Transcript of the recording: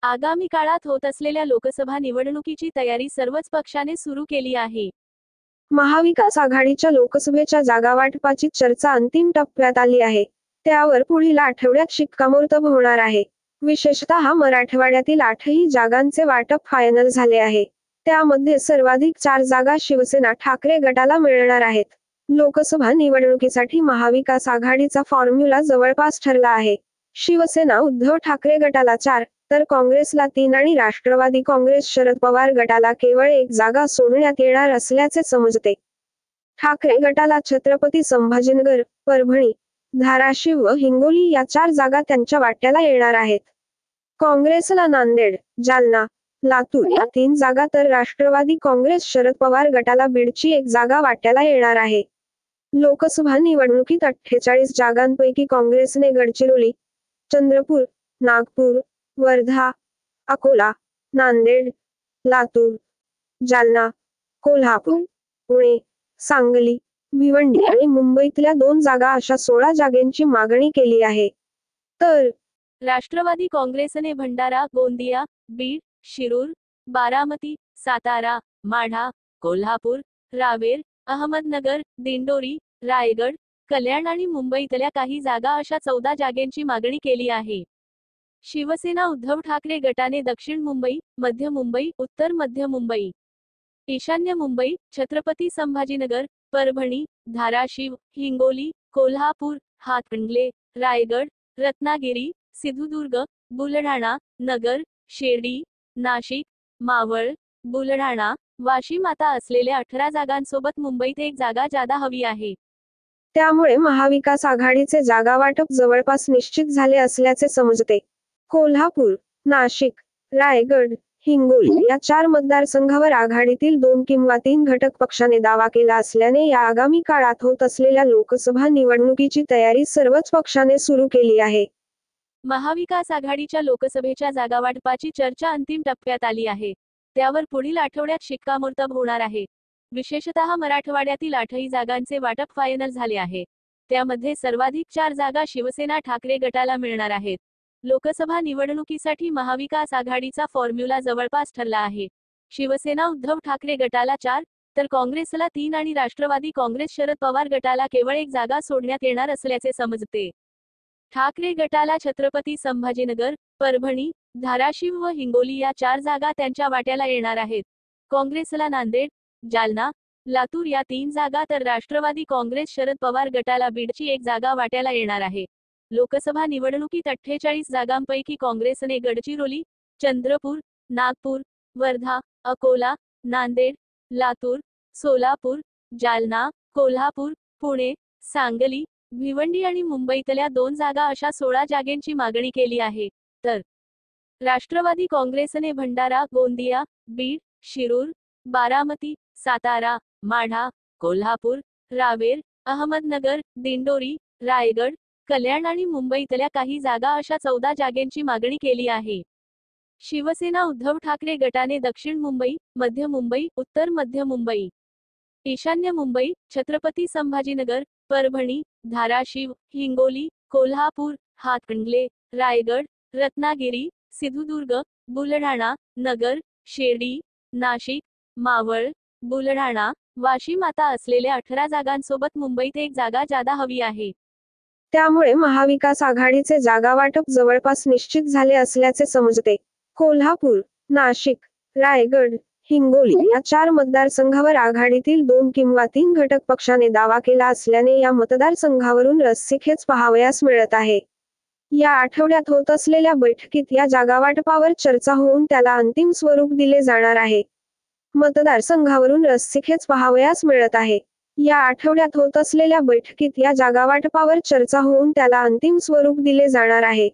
आगामी काळात होत असलेल्या लोकसभा निवडणुकीची तयारी सर्वच पक्षाने सुरू केली आहे. महाविकास आघाडीच्या लोकसभेच्या जागावाटपाची चर्चा अंतिम टप्प्यात आली आहे. त्यावर पुढील आठवड्यात शिक्कामोर्तब होणार आहे. विशेषतः मराठवाड्यातील 8ही जागांचे वाटप फायनल झाले आहे. त्यामध्ये सर्वाधिक 4 जागा शिवसेना ठाकरे गटाला मिळणार आहेत. लोकसभा निवडणुकीसाठी महाविकास आघाडीचा फॉर्म्युला जवळपास ठरला आहे. शिवसेना उद्धव ठाकरे गटाला 4, तर काँग्रेसला 3 आणि राष्ट्रवादी काँग्रेस शरद पवार गटाला केवळ 1 जागा सोडण्यात येणार असल्याचे समजते. ठाकरे गटाला छत्रपती संभाजीनगर, परभणी, धाराशिव व हिंगोली या 4 जागा त्यांच्या वाट्याला येणार आहेत. काँग्रेसला नांदेड, जालना, लातूर या 3 जागा तर राष्ट्रवादी काँग्रेस शरद पवार गटाला बीडची 1 जागा वाट्याला येणार आहे. लोकसभा निवडणुकीत 48 जागांपैकी काँग्रेसने गडचिरोली, चंद्रपूर, नागपूर, वर्धा, अकोला, नांदेड, लातूर, जालना, कोल्हापूर, पुणे, सांगली, भिवंडी आणि मुंबईतल्या 2 जागा अशा 16 जागांची मागणी केली आहे. तर राष्ट्रवादी काँग्रेसने भंडारा, गोंदिया, बीड, शिरूर, बारामती, सातारा, माढा, कोल्हापूर, रावेर, अहमदनगर, दिंडोरी, रायगड, कल्याण आणि मुंबईतल्या काही जागा अशा 14 जागांची मागणी केली आहे. शिवसेना उद्धव ठाकरे गटाने दक्षिण मुंबई, मध्य मुंबई, उत्तर मध्य मुंबई, ईशान्य मुंबई, छत्रपती संभाजीनगर, परभणी, धाराशिव, हिंगोली, कोल्हापूर, हातकणंगले, रायगड, रत्नागिरी, सिंधुदुर्ग, बुलढाणा, नगर, शिर्डी, नाशिक, मावळ, बुलढाणा, वाशिम आता असलेल्या 18 जागांसोबत मुंबईत 1 जागा जादा हवी आहे. त्यामुळे महाविकास आघाडीचे जागावाटप जवळपास निश्चित झाले असल्याचे समजते. कोल्हापूर, नाशिक, रायगड, हिंगोली या 4 मतदारसंघावर आघाडीतील 2 किंवा 3 घटक पक्षाने दावा केला असल्याने या आगामी काळात होत असलेल्या लोकसभा निवडणुकीची तयारी सर्वच पक्षाने सुरू केली आहे. महाविकास आघाडीच्या लोकसभेच्या जागावाटपाची चर्चा अंतिम टप्प्यात आली आहे. त्यावर पुढील आठवड्यात शिक्कामोर्तब होणार आहे. विशेषतः मराठवाड्यातील 8ही जागांचे वाटप फायनल झाले आहे. त्यामध्ये सर्वाधिक 4 जागा शिवसेना ठाकरे गटाला मिळणार आहेत. लोकसभा निवडणुकीसाठी महाविकास आघाडीचा फॉर्म्युला जवळपास ठरला आहे. शिवसेना उद्धव ठाकरे गटाला 4, तर काँग्रेसला 3 आणि राष्ट्रवादी काँग्रेस शरद पवार गटाला केवळ 1 जागा सोडण्यात येणार असल्याचे समजते. ठाकरे गटाला छत्रपती संभाजीनगर, परभणी, धाराशिव व हिंगोली या 4 जागा त्यांच्या वाट्याला येणार आहेत. काँग्रेसला नांदेड, जालना, लातूर या 3 जागा तर राष्ट्रवादी काँग्रेस शरद पवार गटाला बीडची 1 जागा वाट्याला येणार आहे. लोकसभा निवडणुकीत 48 जागांपैकी काँग्रेसने गडचिरोली, चंद्रपूर, नागपूर, वर्धा, अकोला, नांदेड, लातूर, सोलापूर, जालना, कोल्हापूर, पुणे, सांगली, भिवंडी आणि मुंबईतल्या 2 जागा अशा 16 जागांची मागणी केली आहे. तर राष्ट्रवादी काँग्रेसने भंडारा, गोंदिया, बीड, शिरूर, बारामती, सातारा, माढा, कोल्हापूर, रावेर, अहमदनगर, दिंडोरी, रायगड, कल्याण आणि मुंबईतल्या काही जागा अशा 14 जागांची मागणी केली आहे. शिवसेना उद्धव ठाकरे गटाने दक्षिण मुंबई, मध्य मुंबई, उत्तर मध्य मुंबई, ईशान्य मुंबई, छत्रपती संभाजीनगर, परभणी, धाराशिव, हिंगोली, कोल्हापूर, हातकणंगले, रायगड, रत्नागिरी, सिंधुदुर्ग, बुलढाणा, नगर, शिर्डी, नाशिक, मावळ, बुलढाणा, वाशिम आता असलेल्या 18 जागांसोबत मुंबईत 1 जागा जादा हवी आहे. त्यामुळे महाविकास आघाडीचे जागावाटप जवळपास निश्चित झाले असल्याचे समजते. कोल्हापूर, नाशिक, रायगड, हिंगोली या 4 मतदारसंघावर आघाडीतील 2 किंवा 3 घटक पक्षाने दावा केला असल्याने या मतदारसंघावरून रस्सीखेच पाहावयास मिळत आहे. या आठवड्यात होत असलेल्या बैठकीत या जागावाटपावर चर्चा होऊन त्याला अंतिम स्वरूप दिले जाणार आहे. मतदारसंघावरून रस्सीखेच पाहावयास मिळत आहे. या आठवड्यात होत असलेल्या बैठकीत या जागावाटपावर चर्चा होऊन त्याला अंतिम स्वरूप दिले जाणार आहे.